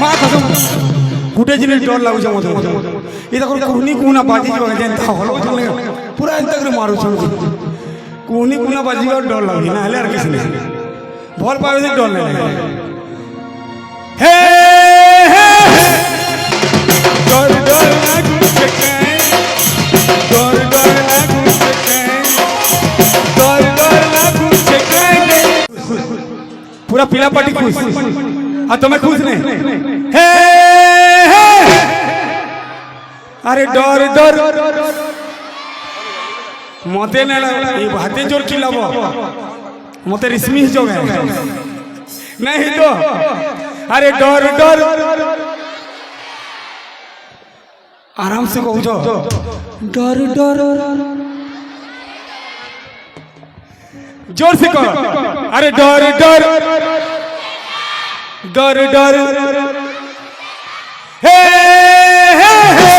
মা কসম গুটে জিনিস ডর লাগুছে মতো এটা করে কুনি কুনা বাজি যাবে যেন হলো চলে পুরা এত করে মারুছ কুনি কুনা বাজি যাবে ডর লাগে না হলে আর কিছু নেই ভল পাবে যে ডর লাগে হে ডর ডর লাগুছে কাই ডর ডর লাগুছে কাই ডর ডর লাগুছে কাই पूरा पीला पार्टी खुश हाँ तुम्हें खुश नहीं हे अरे डर डर मते ने ये बातें जोर की लाभो मते रिस्मी जो है नहीं तो अरे डर डर आराम से कहो जो डर डर जोर से कहो अरे डर डर डर डर हे हे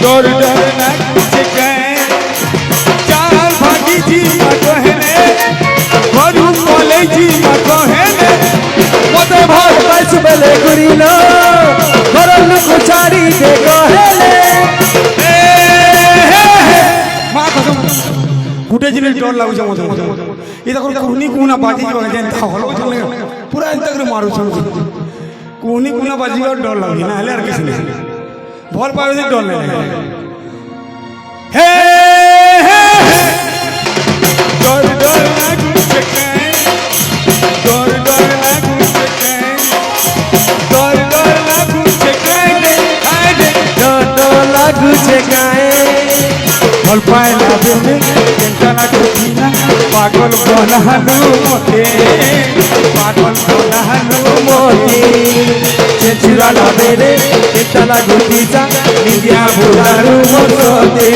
डर डर लागे चाल भागी जी कहले बड़ू बोले जी कहले मते भाग बस बेले गुरिलो करन कुचारी दे कहले मां कसम गुटे जिनिस डर लाଗୁছে মতো এটা করে কুনি কুনা বাজি যাবে যেন হলো চলে পুরা এত করে মারুছ কুনি কুনা বাজি যাবে ডর লাগে না হলে আর কিছু নেই ভল পাবে যে ডর লাগে হে ডর ডর লাগুছে কাই ডর ডর লাগুছে কাই ডর ডর লাগুছে কাই ডর ডর লাগুছে কাই ভল পাইলা বেলে চিন্তা লাগুছি না পাগল বনালু মতে পাগল বনালু মতে চেচুরা বেলে চিন্তা লাগুছি না নিদিয়া ভুলারু মতে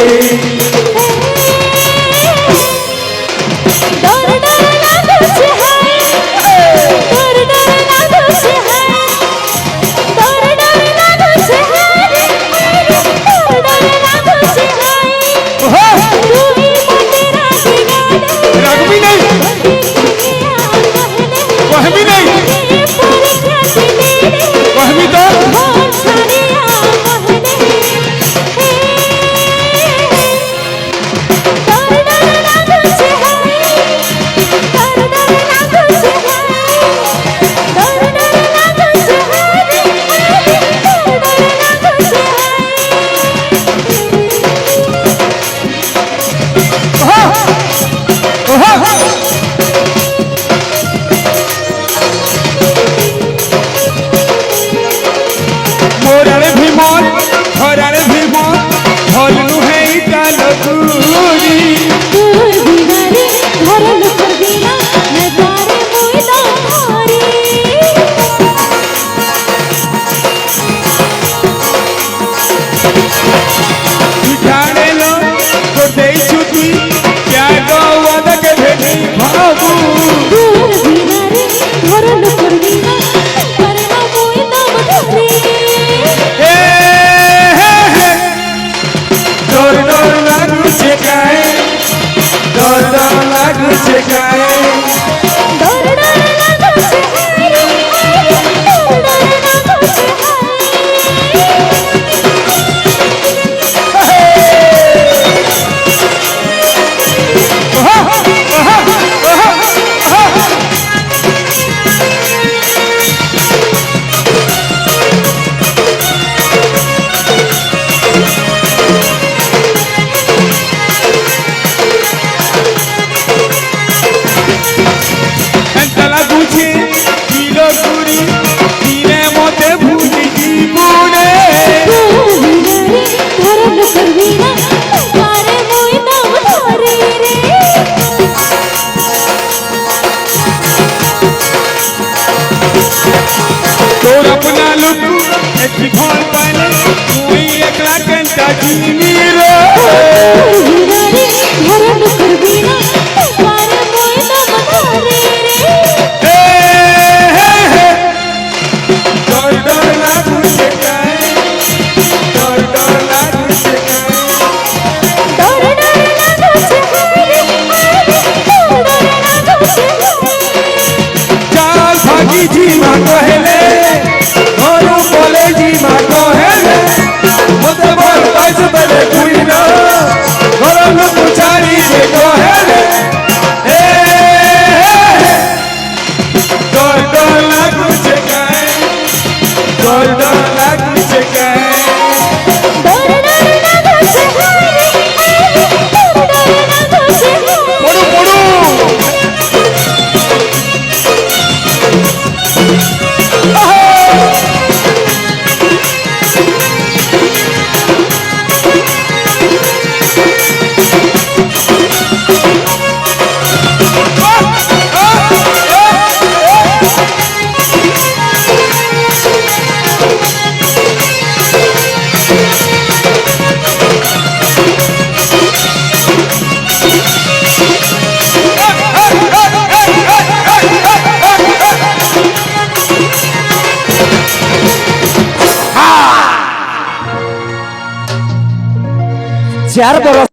যার বড়